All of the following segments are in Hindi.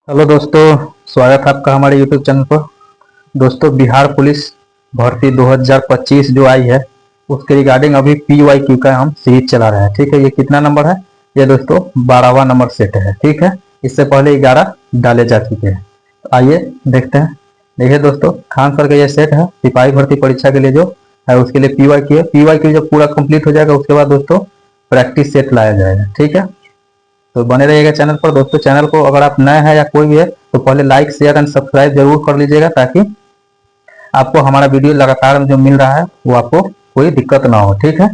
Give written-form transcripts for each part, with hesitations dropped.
हेलो दोस्तों, स्वागत है आपका हमारे यूट्यूब चैनल पर। दोस्तों, बिहार पुलिस भर्ती 2025 जो आई है उसके रिगार्डिंग अभी PYQ का हम सीरीज चला रहे हैं। ठीक है, ये कितना नंबर है? ये दोस्तों 12वां नंबर सेट है। ठीक है, इससे पहले 11 डाले जा चुके हैं। तो आइए देखते हैं। देखिए दोस्तों, खान सर का ये सेट है सिपाही भर्ती परीक्षा के लिए जो है, उसके लिए PYQ है। PYQ जब पूरा कंप्लीट हो जाएगा उसके बाद दोस्तों प्रैक्टिस सेट लाया जाएगा। ठीक है, तो बने रहिएगा चैनल पर। दोस्तों, चैनल को अगर आप नए हैं या कोई भी है तो पहले लाइक शेयर एंड सब्सक्राइब जरूर कर लीजिएगा, ताकि आपको हमारा वीडियो लगातार जो मिल रहा है वो आपको कोई दिक्कत ना हो। ठीक है,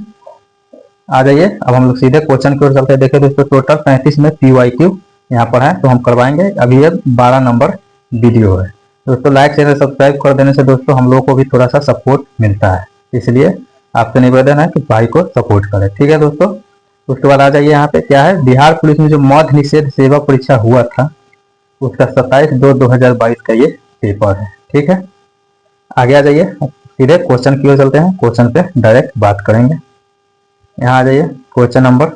आ जाइए अब हम लोग सीधे क्वेश्चन की ओर चलते हैं। देखिए दोस्तों, टोटल 35 में PYQ यहाँ पर है, तो हम करवाएंगे। अभी ये 12 नंबर वीडियो है। दोस्तों, लाइक शेयर सब्सक्राइब कर देने से दोस्तों हम लोगों को भी थोड़ा सा सपोर्ट मिलता है, इसलिए आपसे निवेदन है कि भाई को सपोर्ट करें। ठीक है दोस्तों, उसके बाद आ जाइए यहाँ पे क्या है। बिहार पुलिस में जो मद्य निषेध सेवा परीक्षा हुआ था उसका 27/2/2022 का ये पेपर है। ठीक है, आगे आ जाइए, सीधे क्वेश्चन की ओर चलते हैं। क्वेश्चन पे डायरेक्ट बात करेंगे। यहाँ आ जाइए क्वेश्चन नंबर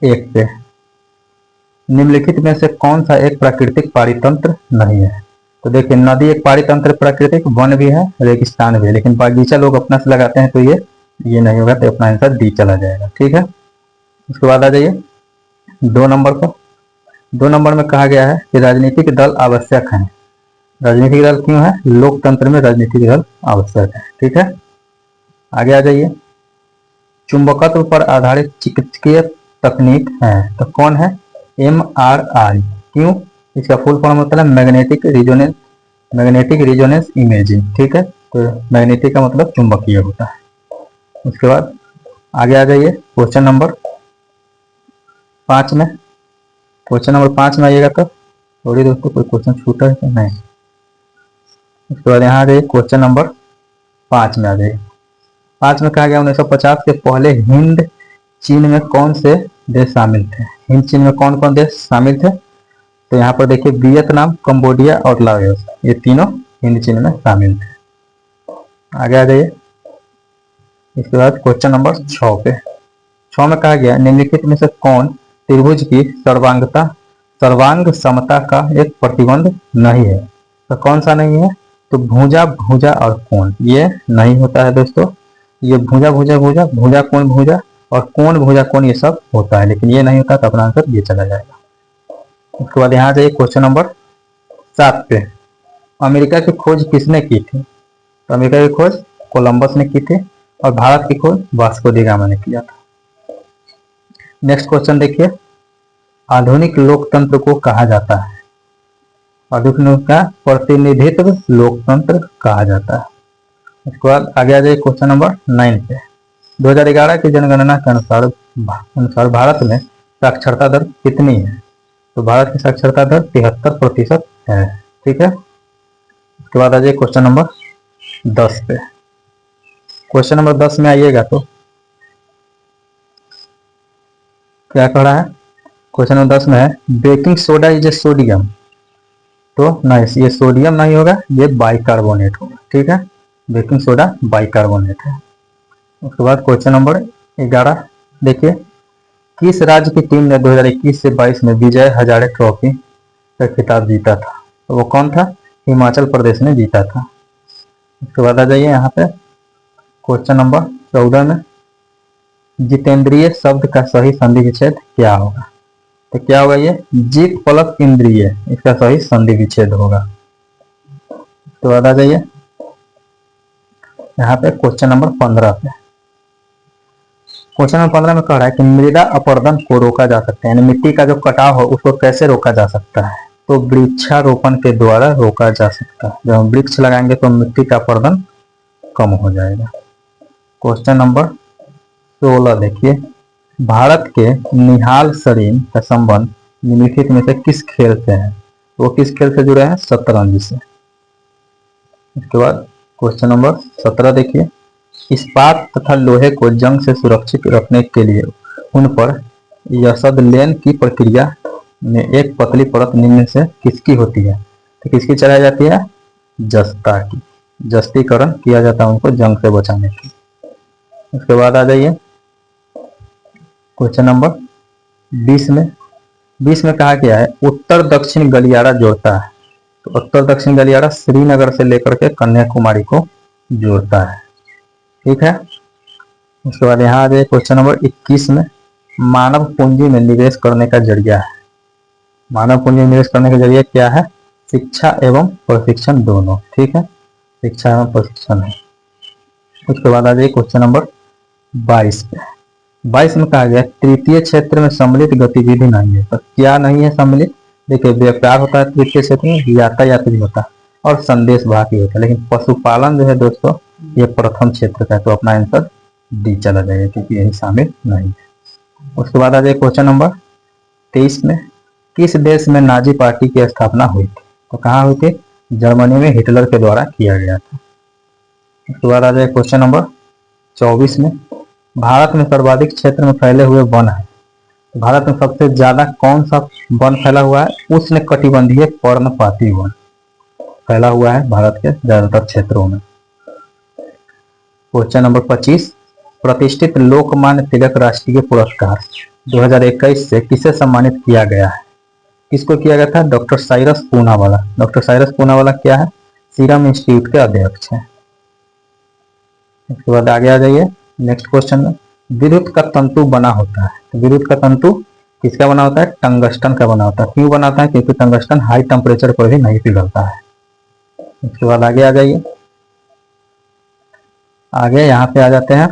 1 पे। निम्नलिखित में से कौन सा एक प्राकृतिक पारितंत्र नहीं है? तो देखिए, नदी एक पारितंत्र प्राकृतिक, वन भी है, रेगिस्तान भी है, लेकिन बागीचा लोग अपना से लगाते हैं, तो ये नहीं होगा, तो अपना आंसर डी चला जाएगा। ठीक है, उसके बाद आ जाइए 2 नंबर पर। 2 नंबर में कहा गया है कि राजनीतिक दल आवश्यक हैं। राजनीतिक दल क्यों है? लोकतंत्र में राजनीतिक दल आवश्यक है। ठीक है, आगे आ जाइए। चुंबकत्व पर आधारित चिकित्सकीय तकनीक है, तो कौन है? MRI। क्यों? इसका फुल फॉर्म होता है मैग्नेटिक रिजोनेंस इमेजिंग। ठीक है, तो मैग्नेटिक का मतलब चुंबकीय होता है। उसके बाद आगे आ जाइए क्वेश्चन नंबर 5 में। क्वेश्चन नंबर 5 में आइएगा तो थोड़ी दोस्तों कोई क्वेश्चन छूटा है क्या? नहीं। उसके बाद यहाँ आ जाइए क्वेश्चन नंबर 5 में आ जाइए। 5 में कहा गया 1950 के पहले हिंद चीन में कौन से देश शामिल थे? हिंद चीन में कौन कौन देश शामिल थे? तो यहाँ पर देखिए, वियतनाम, कंबोडिया और लाओस, ये तीनों हिंद चीन में शामिल थे। आगे आ जाइए। इसके बाद क्वेश्चन नंबर 6 पे। 6 में कहा गया निम्नलिखित में से कौन त्रिभुज की सर्वांग समता का एक प्रतिबंध नहीं है? तो कौन सा नहीं है? तो भुजा, भुजा और कोण, ये नहीं होता है दोस्तों। ये भुजा भुजा भुजा, भुजा कोण भुजा और कोण भुजा कोण, ये सब होता है, लेकिन ये नहीं होता, तो अपना आंसर ये चला जाएगा। उसके बाद यहाँ जाइए क्वेश्चन नंबर 7 पे। अमेरिका की खोज किसने की थी? तो अमेरिका की खोज कोलंबस ने की थी और भारत की खोज वास्को डी गामा ने किया था। नेक्स्ट क्वेश्चन देखिए, आधुनिक लोकतंत्र को कहा जाता है? आधुनिक का प्रतिनिधित्व लोकतंत्र कहा जाता है। उसके बाद आगे आ जाइए क्वेश्चन नंबर 9 पे। 2011 की जनगणना के अनुसार भारत में साक्षरता दर कितनी है? तो भारत की साक्षरता दर 73% है। ठीक है, उसके बाद आ जाइए क्वेश्चन नंबर 10 पे। क्वेश्चन नंबर 10 में आइएगा तो क्या कह रहा है? क्वेश्चन नंबर 10 में है baking soda is a sodium. तो नहीं, ये सोडियम नहीं होगा, ये बाइकार्बोनेट होगा। ठीक है, बेकिंग सोडा बाइकार्बोनेट है। उसके बाद क्वेश्चन नंबर 11 देखिए, किस राज्य की टीम ने 2021 से 22 में विजय हजारे ट्रॉफी का खिताब जीता था? तो वो कौन था? हिमाचल प्रदेश ने जीता था। उसके बाद आ जाइए यहाँ पे क्वेश्चन नंबर 14 में, जितेंद्रिय शब्द का सही संधि विच्छेद क्या होगा? तो क्या होगा? ये जित प्लस इंद्रिय, इसका सही संधि विच्छेद होगा। उसके बाद आ जाइए यहाँ पे क्वेश्चन नंबर 15 पे। क्वेश्चन नंबर 15 में कह रहा है कि मृदा अपरदन को रोका जा सकता है, यानी मिट्टी का जो कटाव हो उसको कैसे रोका जा सकता है? तो वृक्षारोपण के द्वारा रोका जा सकता है। जब हम वृक्ष लगाएंगे तो मिट्टी का अपरदन कम हो जाएगा। क्वेश्चन नंबर 16 देखिए, भारत के निहाल सरीन का संबंध निम्नलिखित में से किस खेल से है? वो किस खेल से जुड़े हैं? शतरंज से। इसके बाद क्वेश्चन नंबर 17 देखिए, इस्पात तथा लोहे को जंग से सुरक्षित रखने के लिए उन पर यसदलेन की प्रक्रिया में एक पतली परत निम्न से किसकी होती है? तो किसकी चलाई जाती है? जस्ता की। जस्तीकरण किया जाता है उनको जंग से बचाने की। उसके बाद आ जाइए क्वेश्चन नंबर 20 में, 20 में कहा गया है उत्तर दक्षिण गलियारा जोड़ता है। तो उत्तर दक्षिण गलियारा श्रीनगर से लेकर के कन्याकुमारी को जोड़ता है। ठीक है, उसके बाद यहाँ आ जाए क्वेश्चन नंबर 21 में, मानव पूंजी में निवेश करने का जरिया है। मानव पूंजी में निवेश करने का जरिया क्या है? शिक्षा एवं प्रशिक्षण दोनों। ठीक है, शिक्षा एवं प्रशिक्षण है। उसके बाद आ जाए क्वेश्चन नंबर 22 पे। 22 में कहा गया तृतीय क्षेत्र में सम्मिलित गतिविधि नहीं है। तो क्या नहीं है सम्मिलित? देखिए, व्यापार होता है तृतीय क्षेत्र में, यातायात भी होता है और संदेश वाहक होता है, लेकिन पशुपालन जो है दोस्तों ये प्रथम क्षेत्र का है। तो अपना आंसर डी चला जाएगा क्योंकि यही शामिल नहीं है। उसके बाद आ जाए क्वेश्चन नंबर 23 में, किस देश में नाजी पार्टी की स्थापना हुई थी? तो कहाँ हुई थी? जर्मनी में हिटलर के द्वारा किया गया था। उसके बाद आ जाए क्वेश्चन नंबर 24 में, भारत में सर्वाधिक क्षेत्र में फैले हुए वन है। भारत में सबसे ज्यादा कौन सा वन फैला हुआ है? उष्ण कटिबंधीय पर्णपाती वन फैला हुआ है भारत के ज्यादातर क्षेत्रों में। क्वेश्चन नंबर 25, प्रतिष्ठित लोकमान्य तिलक राष्ट्रीय पुरस्कार 2021 से किसे सम्मानित किया गया है? किसको किया गया था? डॉक्टर साइरस पूनावाला। डॉक्टर साइरस पूनावाला क्या है? सीरम इंस्टीट्यूट के अध्यक्ष हैं। उसके बाद आगे आ जाइए नेक्स्ट क्वेश्चन में, विद्युत का तंतु बना होता है। तो विद्युत का तंतु किसका बना होता है? टंगस्टन का बना होता है। क्यों बनाता है? क्योंकि टंगस्टन हाई टेम्परेचर पर भी नहीं पिघलता है। उसके बाद आगे आ जाइए, आगे यहाँ पे आ जाते हैं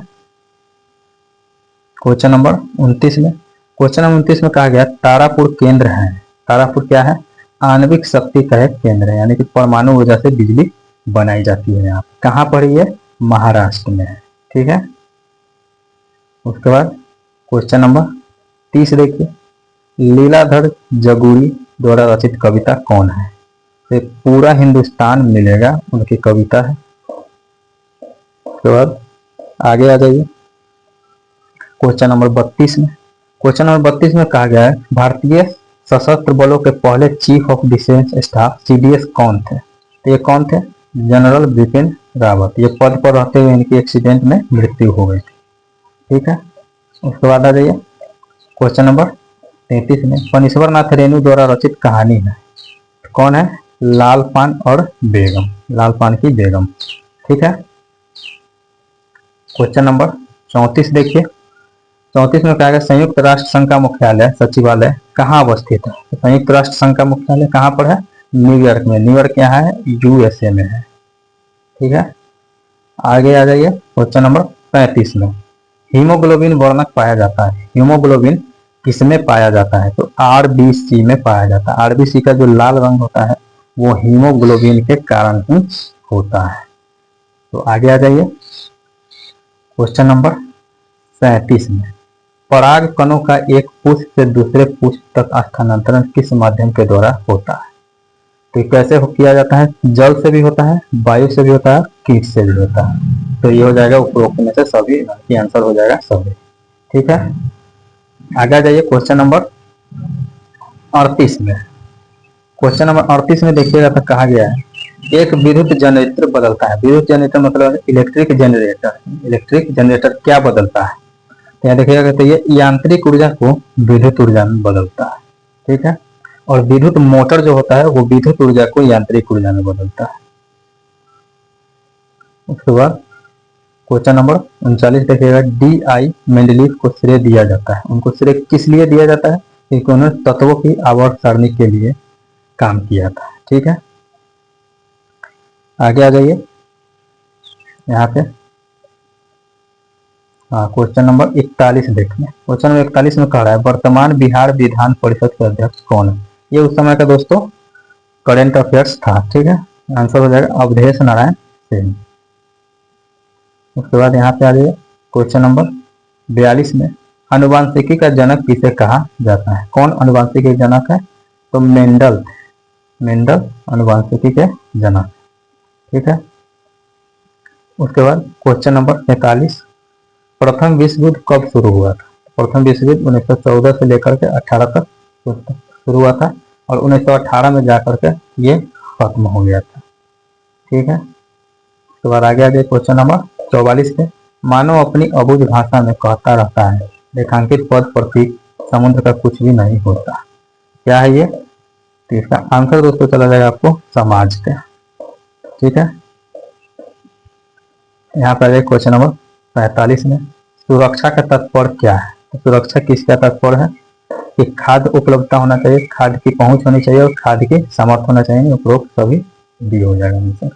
क्वेश्चन नंबर 29 में। क्वेश्चन नंबर 29 में कहा गया तारापुर केंद्र है। तारापुर क्या है? आणविक शक्ति का एक केंद्र है, यानी कि परमाणु ऊर्जा से बिजली बनाई जाती है। यहाँ कहाँ पर ये? महाराष्ट्र में है। ठीक है, उसके बाद क्वेश्चन नंबर 30 देखिए, लीलाधर जगूरी द्वारा रचित कविता कौन है? तो पूरा हिंदुस्तान मिलेगा उनकी कविता है। उसके बाद आगे आ जाइए क्वेश्चन नंबर 32 में। क्वेश्चन नंबर 32 में कहा गया है भारतीय सशस्त्र बलों के पहले chief of defence staff CDS कौन थे? तो ये कौन थे? जनरल बिपिन रावत। ये पद पर रहते हुए इनकी एक्सीडेंट में मृत्यु हो गई थी। ठीक है, उसके बाद आ जाइए क्वेश्चन नंबर 33 में, फणीश्वर नाथ रेणु द्वारा रचित कहानी है। कौन है? लाल पान और बेगम, लाल पान की बेगम। ठीक है, क्वेश्चन नंबर 34 देखिए। 34 में कहा गया संयुक्त राष्ट्र संघ का मुख्यालय सचिवालय कहाँ अवस्थित है? तो संयुक्त राष्ट्र संघ का मुख्यालय कहाँ पर है? न्यूयॉर्क में। न्यूयॉर्क यहाँ है, यूएसए में है। ठीक है, आगे आ जाइए क्वेश्चन नंबर 35 में, हीमोग्लोबिन वर्णक पाया जाता है। हीमोग्लोबिन किसमें पाया जाता है? तो आरबीसी में पाया जाता है। आरबीसी का जो लाल रंग होता है वो हीमोग्लोबिन के कारण ही होता है। तो आगे आ जाइए क्वेश्चन नंबर 37 में, पराग कणों का एक पुष्प से दूसरे पुष्प तक स्थानांतरण किस माध्यम के द्वारा होता है? तो कैसे किया जाता है? जल से भी होता है, वायु से भी होता है, कीट से भी होता है। तो ये हो जाएगा उपरोक्त में से सभी, की आंसर हो जाएगा सभी। ठीक है, आगे जाइए क्वेश्चन नंबर 38 में। क्वेश्चन नंबर 38 में देखिएगा तो कहा गया है एक विद्युत जनरेटर बदलता है। विद्युत जनरेटर मतलब इलेक्ट्रिक जनरेटर। इलेक्ट्रिक जनरेटर क्या बदलता है? तो यहाँ देखिएगा तो ये यांत्रिक ऊर्जा को विद्युत ऊर्जा में बदलता है। ठीक है, और विद्युत मोटर जो होता है वो विद्युत ऊर्जा को यांत्रिक ऊर्जा में बदलता है। उसके बाद क्वेश्चन नंबर 39 देखिएगा, डी आई मेंडलीव को श्रेय दिया जाता है। उनको श्रेय किस लिए दिया जाता है? क्योंकि उन्होंने तत्वों की आवर्त सारणी के लिए काम किया था। ठीक है, आगे आ जाइए यहाँ पे, हाँ क्वेश्चन नंबर 41 देखिए। क्वेश्चन नंबर 41 में कह रहा है वर्तमान बिहार विधान परिषद के अध्यक्ष कौन है? ये उस समय का दोस्तों करेंट अफेयर्स था। ठीक है, आंसर हो जाएगा अवधेश नारायण सिंह। उसके बाद यहाँ पे आ जाइए क्वेश्चन नंबर 42 में, अनुवांशिकी का जनक किसे कहा जाता है? कौन अनुवांशिकी के जनक है? तो मेंडल। मेंडल अनुवांशिकी के जनक। ठीक है, उसके बाद क्वेश्चन नंबर 43, प्रथम विश्व युद्ध कब शुरू हुआ था? प्रथम विश्व युद्ध 1914 से लेकर के 18 तक शुरू हुआ था और 1918 में जाकर के ये खत्म हो गया था। ठीक है, उसके बाद आगे आ गए क्वेश्चन नंबर 44 पे, मानव अपनी अबुझ भाषा में कहता रहता है रेखांकित पद प्रतीक समुद्र का कुछ भी नहीं होता। क्या है ये? तो इसका आंसर दोस्तों चला जाएगा आपको समाज का। ठीक है, यहाँ पर एक क्वेश्चन नंबर 45 में सुरक्षा का तात्पर्य क्या है? तो सुरक्षा किसका तात्पर्य है कि खाद्य उपलब्धता होना चाहिए, खाद्य की पहुंच होनी चाहिए और खाद्य की सामर्थ्य होना चाहिए। उपरोक्त सभी डी हो जाएगा आंसर।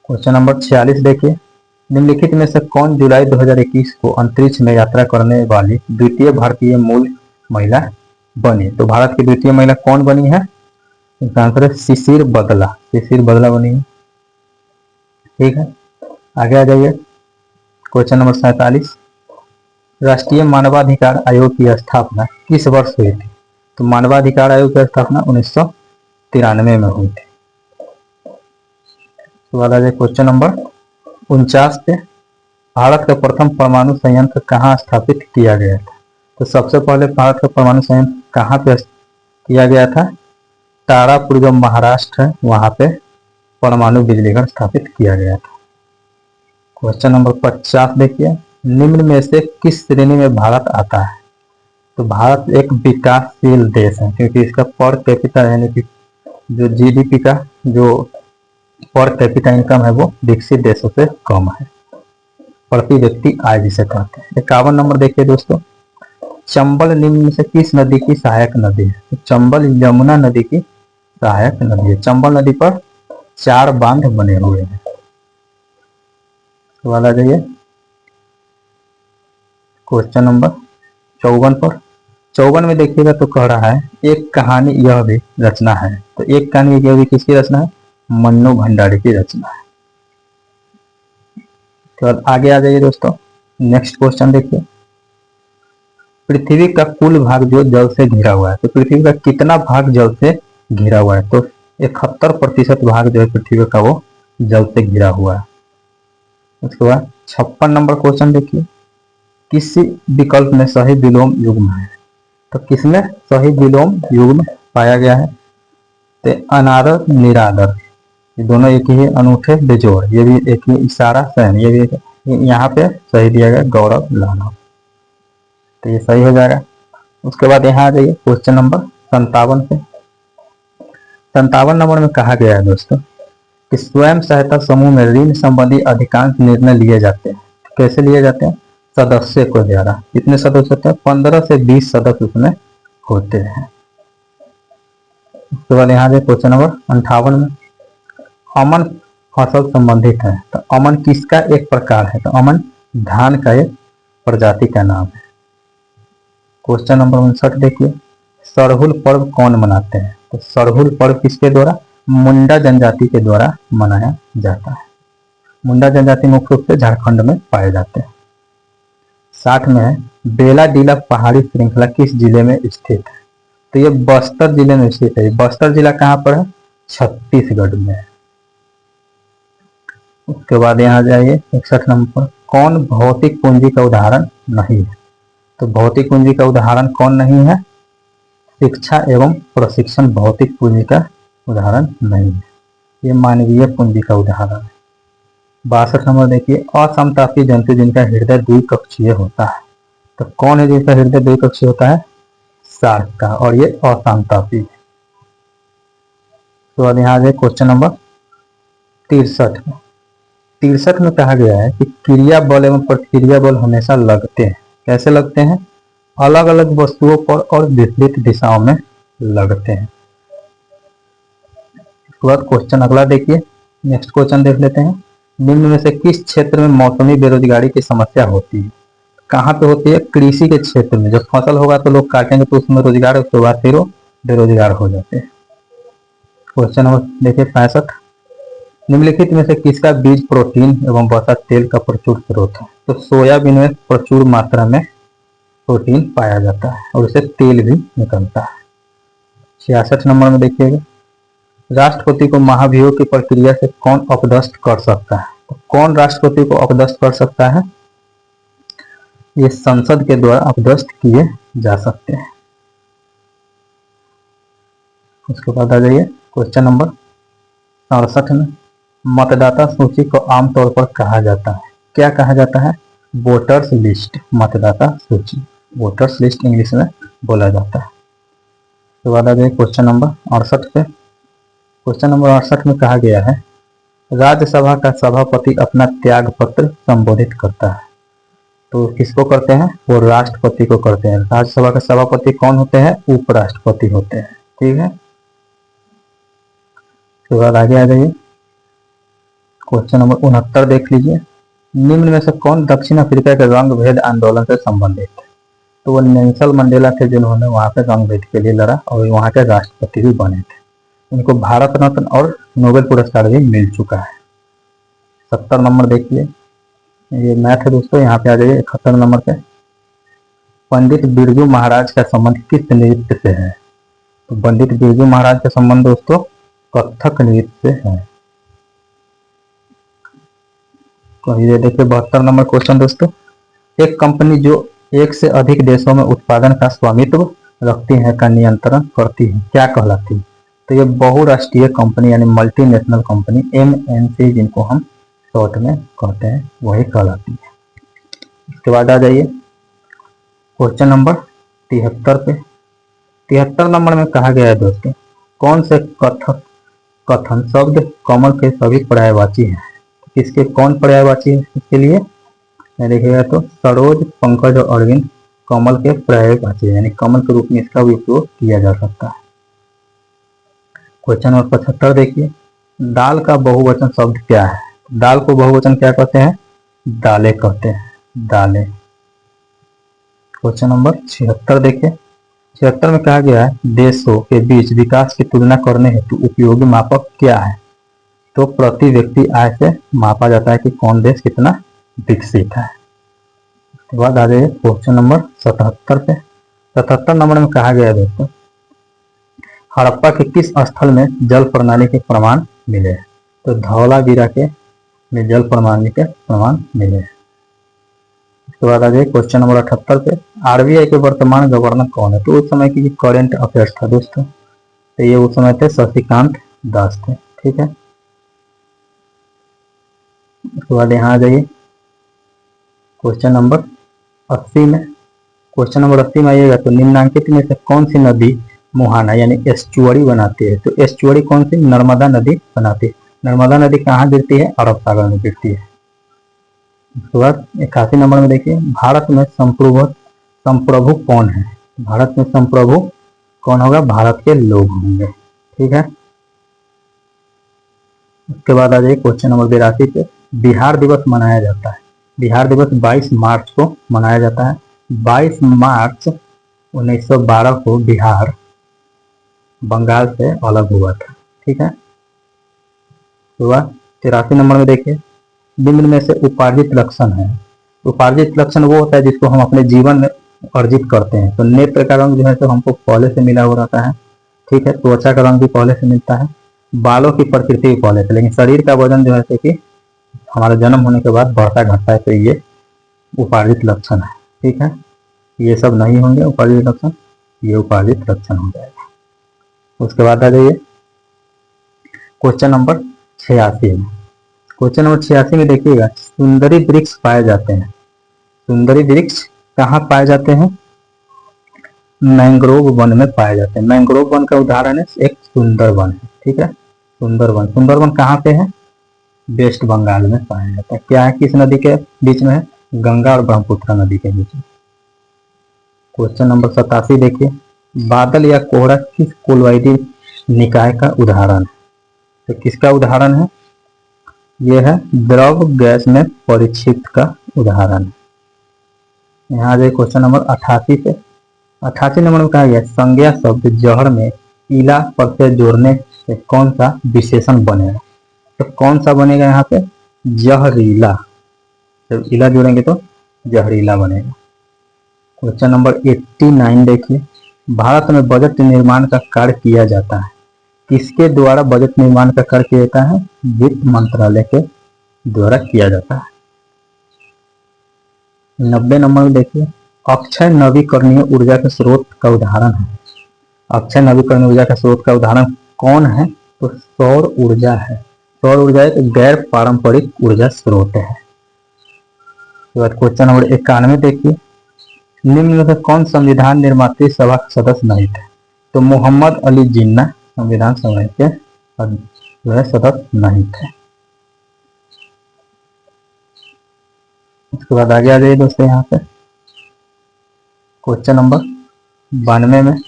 क्वेश्चन नंबर 46 देखिए, निम्नलिखित में से कौन जुलाई 2021 को अंतरिक्ष में यात्रा करने वाली द्वितीय भारतीय मूल महिला बनी? तो भारत की द्वितीय महिला कौन बनी है? इसका आंसर है शिशिर बदला। शिशिर बदला बनी है। ठीक है, आगे आ जाइए। क्वेश्चन नंबर 47, राष्ट्रीय मानवाधिकार आयोग की स्थापना किस वर्ष हुई थी? तो मानवाधिकार आयोग की स्थापना 1993 में हुई थी। तो आ जाइए क्वेश्चन नंबर 49 पे, भारत का प्रथम परमाणु संयंत्र कहाँ स्थापित किया गया था? तो सबसे पहले भारत का परमाणु संयंत्र कहाँ पे किया गया था? तारापुर जो महाराष्ट्र है वहां पे परमाणु बिजली घर स्थापित किया गया था। क्वेश्चन नंबर 50 देखिए, निम्न में से किस श्रेणी में भारत आता है? तो भारत एक विकासशील देश है क्योंकि इसका पर कैपिटा यानी कि जो जीडीपी का जो पर कैपिटा इनकम है वो विकसित देशों से कम है। प्रति व्यक्ति आय जिसे कहते हैं। 51 नंबर देखिए दोस्तों, चंबल निम्न में से किस नदी की सहायक नदी है? तो चंबल यमुना नदी की सहायक नदी है। चंबल नदी पर 4 बांध बने हुए हैं। सवाल आ जाइए क्वेश्चन नंबर 54 पर। 54 में देखिएगा तो कह रहा है एक कहानी यह भी रचना है। तो एक कहानी यह भी किसकी रचना है? मन्नू भंडारी की रचना है। तो आगे आ जाइए दोस्तों, नेक्स्ट क्वेश्चन देखिए, पृथ्वी का कुल भाग जो जल से घिरा हुआ है, तो पृथ्वी का कितना भाग जल से घिरा हुआ है? तो 71% भाग जो है पृथ्वी का वो जल से घिरा हुआ है। उसके बाद 56 नंबर क्वेश्चन देखिए, किस विकल्प में सही विलोम युग्म है? तो किसमें सही विलोम युग्म पाया गया है? तो अनादर निरादर, ये दोनों एक ही अनूठे बेजोड़, ये भी एक ही इशारा सहन, ये भी यहाँ पे सही दिया गया गौरव लाना, तो ये सही हो जाएगा। उसके बाद यहाँ आ जाइए क्वेश्चन नंबर 57 पे। 57 नंबर में कहा गया है दोस्तों कि स्वयं सहायता समूह में ऋण संबंधी अधिकांश निर्णय लिए जाते हैं। कैसे लिए जाते हैं? सदस्य को द्वारा। कितने सदस्य होते हैं? 15 से 20 सदस्य उसमें होते हैं। उसके बाद यहाँ पे क्वेश्चन नंबर 58 में, अमन फसल संबंधित है। तो अमन किसका एक प्रकार है? तो अमन धान का एक प्रजाति का नाम है। क्वेश्चन नंबर 59 देखिए, सरहुल पर्व कौन मनाते हैं? तो सरहुल पर्व किसके द्वारा? मुंडा जनजाति के द्वारा मनाया जाता है। मुंडा जनजाति मुख्य रूप से झारखंड में पाए जाते हैं। 60 में है, बेला डीला पहाड़ी श्रृंखला किस जिले में स्थित है? तो ये बस्तर जिले में स्थित है। बस्तर जिला कहाँ पर है? छत्तीसगढ़ में है। उसके बाद यहाँ जाइए 61 नंबर पर, कौन भौतिक पूंजी का उदाहरण नहीं है? तो भौतिक पूंजी का उदाहरण कौन नहीं है? शिक्षा एवं प्रशिक्षण भौतिक पूंजी का उदाहरण नहीं है, ये मानवीय पूंजी का उदाहरण है। 62 नंबर देखिए, असमतापी जंतु जिनका हृदय द्विकक्षीय होता है। तो कौन है जिनका हृदय द्विकक्षीय होता है? शार्क का, और ये असमतापी है। तो अब यहाँ आ क्वेश्चन नंबर 63 में। 63 में कहा गया है कि क्रिया बल एवं प्रतिक्रिया बल हमेशा लगते हैं। कैसे लगते हैं? अलग अलग वस्तुओं पर और विपरीत दिशाओं में लगते हैं। उसके बाद क्वेश्चन अगला देखिए, नेक्स्ट क्वेश्चन देख लेते हैं, निम्न में से किस क्षेत्र में मौसमी बेरोजगारी की समस्या होती है? कहाँ पे होती है? कृषि के क्षेत्र में। जब फसल होगा तो लोग काटेंगे तो उसमें रोजगार, उसके बाद फिर वो बेरोजगार हो जाते हैं। क्वेश्चन नंबर देखिए 65, निम्नलिखित में से किसका बीज प्रोटीन एवं वसा तेल का प्रचुर स्रोत है? तो सोयाबीन में प्रचुर मात्रा में प्रोटीन पाया जाता है और उससे तेल भी निकलता है। 66 नंबर में देखिएगा, राष्ट्रपति को महाभियोग की प्रक्रिया से कौन अपदस्थ कर सकता है? तो कौन राष्ट्रपति को अपदस्थ कर सकता है? ये संसद के द्वारा अपदस्थ किए जा सकते हैं। उसके बाद आ जाइए क्वेश्चन नंबर 67 में, मतदाता सूची को आमतौर पर कहा जाता है, क्या कहा जाता है? Voters list. मतदाता सूची, वोटर्स लिस्ट इंग्लिश में बोला जाता है। उसके बाद आ जाए क्वेश्चन नंबर 68 पे। क्वेश्चन नंबर 68 में कहा गया है राज्यसभा का सभापति अपना त्याग पत्र संबोधित करता है। तो किसको करते हैं? वो राष्ट्रपति को करते हैं। राज्यसभा के सभापति कौन होते हैं? उपराष्ट्रपति होते हैं। ठीक है, उसके बाद आगे आ जाइए क्वेश्चन नंबर 69 देख लीजिए। निम्न में से कौन दक्षिण अफ्रीका के रंग भेद आंदोलन से संबंधित है? तो वो नेल्सन मंडेला थे जिन्होंने वहां पे रंग भेद के लिए लड़ा और वहां के राष्ट्रपति भी बने थे। उनको भारत रत्न और नोबेल पुरस्कार भी मिल चुका है। 70 नंबर देखिए, ये मैथ है दोस्तों। यहाँ पे आ जाइए 71 नंबर पे। पंडित बिरजू महाराज का संबंध किस नृत्य से है? तो पंडित बिरजू महाराज का संबंध दोस्तों कथक नृत्य से है। तो ये देखिए 72 नंबर क्वेश्चन दोस्तों। एक कंपनी जो एक से अधिक देशों में उत्पादन का स्वामित्व रखती है का नियंत्रण करती है, क्या कहलाती है? तो ये बहुराष्ट्रीय कंपनी यानी मल्टीनेशनल कंपनी MNC जिनको हम शॉर्ट में कहते हैं वही कहलाती है। इसके बाद आ जाइए क्वेश्चन नंबर 73 पे। 73 नंबर में कहा गया है दोस्तों कौन से कथन शब्द कमल के सभी पर्यायवाची हैं? किसके कौन पर्यायवाची है इसके लिए? देखिएगा तो सरोज, पंकज और अरविंद कमल के पर्यायवाची है, यानी कमल के रूप में इसका भी उपयोग किया जा सकता है। क्वेश्चन नंबर 75 देखिए, दाल का बहुवचन शब्द क्या है? दाल को बहुवचन क्या कहते हैं? दालें कहते हैं, दालें। क्वेश्चन नंबर 76 देखिए। 76 में कहा गया है देशों के बीच विकास की तुलना करने हेतु उपयोगी मापक क्या है? तो प्रति व्यक्ति आय से मापा जाता है कि कौन देश कितना विकसित है। उसके बाद आ जाइए क्वेश्चन नंबर 77 पे। 77 नंबर में कहा गया है दोस्तों हड़प्पा के किस स्थल में जल प्रणाली के प्रमाण मिले? तो धौलावीरा के में जल प्रणाली के प्रमाण मिले। उसके बाद आ जाइए क्वेश्चन नंबर 78 पे। RBI के वर्तमान गवर्नर कौन है? तो उस समय की करंट अफेयर्स था दोस्तों, तो ये उस समय थे शशिकांत दास थे। ठीक है, उसके बाद यहाँ आ जाइए क्वेश्चन नंबर 80 में। क्वेश्चन नंबर 80 में आइएगा तो निम्नांकित में से कौन सी नदी मुहाना यानी एस्चुअरी बनाती है? तो एस्चुअरी कौन सी? नर्मदा नदी बनाती है। नर्मदा नदी कहाँ गिरती है? अरब सागर में गिरती है। उसके बाद 81 नंबर में देखिए भारत में संप्रभु कौन है? भारत में संप्रभु कौन होगा? भारत के लोग होंगे। ठीक है, उसके बाद आ जाइए क्वेश्चन नंबर 82 पे। बिहार दिवस मनाया जाता है। बिहार दिवस 22 मार्च को मनाया जाता है। 22 मार्च 1912 को बिहार बंगाल से अलग हुआ था। ठीक है, तो 83 नंबर में देखिए निम्न में से उपार्जित लक्षण है। उपार्जित लक्षण वो होता है जिसको हम अपने जीवन में अर्जित करते हैं। तो नेत्र का रंग जो है तो हमको पहले से मिला हो रहता है। ठीक है, त्वचा का रंग भी पहले से मिलता है, बालों की प्रकृति भी पहले से, लेकिन शरीर का वजन जो है तो कि हमारा जन्म होने के बाद बढ़ता घटता है, तो ये उपार्जित लक्षण है। ठीक है, ये सब नहीं होंगे उपार्जित लक्षण, ये उपार्जित लक्षण हो जाएगा। उसके बाद आ जाइए क्वेश्चन नंबर 86 में। क्वेश्चन नंबर 86 में देखिएगा सुंदरी वृक्ष पाए जाते हैं। सुंदरी वृक्ष कहाँ पाए जाते हैं? मैंग्रोव वन में पाए जाते हैं। मैंग्रोव वन का उदाहरण है एक सुंदर वन है। ठीक है, सुंदर वन कहाँ पे है? वेस्ट बंगाल में पाया जाता है। क्या है? किस नदी के बीच में है? गंगा और ब्रह्मपुत्र नदी के बीच में। क्वेश्चन नंबर 87 देखिए बादल या कोहरा किस कोलॉइडल निकाय का उदाहरण है? तो किसका उदाहरण है? यह है द्रव गैस में परिक्षिप्त का उदाहरण है। यहाँ आ जाए क्वेश्चन नंबर 88 पे। 88 नंबर में कहा गया संज्ञा शब्द जहर में इला प्रत्यय जोड़ने से कौन सा विशेषण बनेगा? तो कौन सा बनेगा यहाँ पे? जहरीला। जब इला जोड़ेंगे तो जहरीला बनेगा। क्वेश्चन नंबर 89 देखिए भारत में बजट निर्माण का कार्य किया जाता है। किसके द्वारा बजट निर्माण का कार्य किया जाता है? वित्त मंत्रालय के द्वारा किया जाता है। 90 नंबर में देखिए अक्षय नवीकरणीय ऊर्जा के स्रोत का उदाहरण है। अक्षय नवीकरणीय ऊर्जा का स्रोत का उदाहरण कौन है? तो सौर ऊर्जा है। सौर ऊर्जा एक गैर पारंपरिक ऊर्जा स्रोत है। क्वेश्चन नंबर 91 देखिए निम्न में से कौन संविधान निर्मात्री सभा का सदस्य नहीं थे? तो मोहम्मद अली जिन्ना संविधान सभा के जो है सदस्य नहीं थे। इसके बाद आगे आ जाइए दोस्तों, यहाँ पे क्वेश्चन नंबर 92 में,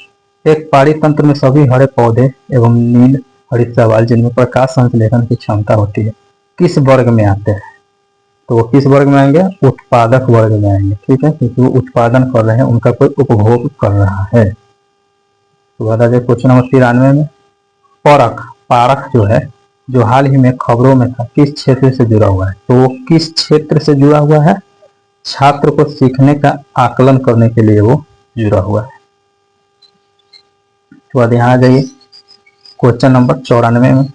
एक पाड़ी तंत्र में सभी हरे पौधे एवं नील हरित शैवाल जिनमें प्रकाश संश्लेषण की क्षमता होती है किस वर्ग में आते हैं? तो वो किस वर्ग में आएंगे? उत्पादक वर्ग में आएंगे। ठीक है, क्योंकि वो उत्पादन कर रहे हैं, उनका कोई उपभोग कर रहा है। तो बाद आ जाए क्वेश्चन नंबर 93 में, पारख जो है, जो हाल ही में खबरों में था, किस क्षेत्र से जुड़ा हुआ है? तो वो किस क्षेत्र से जुड़ा हुआ है? छात्र को सीखने का आकलन करने के लिए वो जुड़ा हुआ है। तो बाद यहाँ आ जाइए क्वेश्चन नंबर 94 में,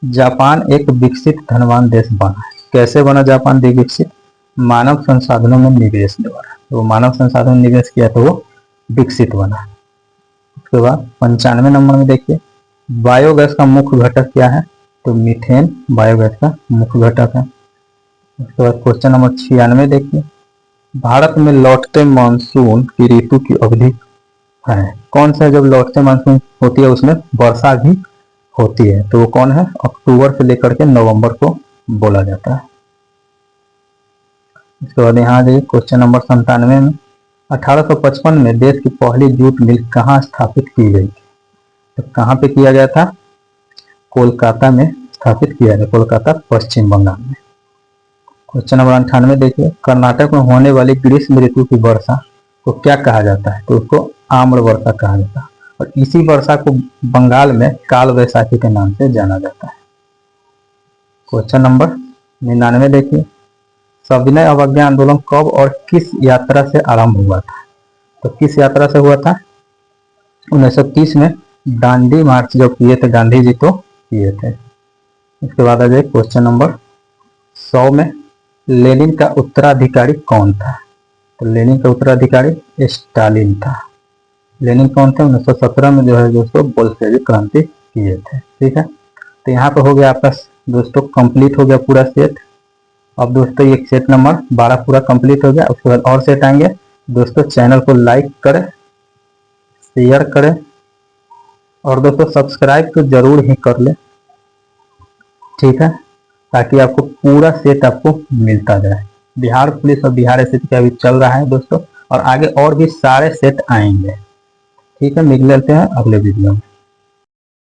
जापान एक विकसित धनवान देश बना है। कैसे बना जापान विकसित? मानव संसाधनों में निवेश द्वारा। तो मानव संसाधन में निवेश किया तो वो विकसित बना। उसके बाद 95 नंबर में देखिए, बायोगैस का मुख्य घटक क्या है? तो मीथेन बायोगैस का मुख्य घटक है। उसके बाद क्वेश्चन नंबर 96 देखिए, भारत में लौटते मानसून की ऋतु की अवधि है कौन सा? जब लौटते मानसून होती है उसमें वर्षा भी होती है, तो वो कौन है? अक्टूबर से लेकर के नवंबर को बोला जाता है। इसके बाद यहाँ आ जाइए क्वेश्चन नंबर 97 में, 1855 में देश की पहली जूट मिल कहाँ स्थापित की गई थी? तो कहाँ पे किया गया था? कोलकाता में स्थापित किया गया, कोलकाता पश्चिम बंगाल में। क्वेश्चन नंबर 98 देखिए, कर्नाटक में होने वाली ग्रीष्म ऋतु की वर्षा को क्या कहा जाता है? तो उसको आम्र वर्षा कहा जाता है, और इसी वर्षा को बंगाल में काल वैसाखी के नाम से जाना जाता है। क्वेश्चन नंबर 99 देखिए, सविनय अवज्ञा आंदोलन कब और किस यात्रा से आरंभ हुआ था? तो किस यात्रा से हुआ था? 1930 में दांडी मार्च जो किए थे गांधी जी तो किए थे। इसके बाद आ जाए क्वेश्चन नंबर 100 में, लेनिन का उत्तराधिकारी कौन था? तो लेनिन का उत्तराधिकारी स्टालिन था। लेनिन कौन थे? 1917 में जो है दोस्तों बोल्शेविक क्रांति किए थे। ठीक है, तो यहाँ पे हो गया आपका दोस्तों कंप्लीट हो गया पूरा सेट। अब दोस्तों ये सेट नंबर 12 पूरा कंप्लीट हो गया। उसके बाद और सेट आएंगे दोस्तों। चैनल को लाइक करें, शेयर करें, और दोस्तों सब्सक्राइब तो जरूर ही कर ले। ठीक है, ताकि आपको पूरा सेट आपको मिलता जाए। बिहार पुलिस और बिहार एसएससी का अभी चल रहा है दोस्तों, और आगे और भी सारे सेट आएंगे। ठीक है, मिल लेते हैं अगले वीडियो में।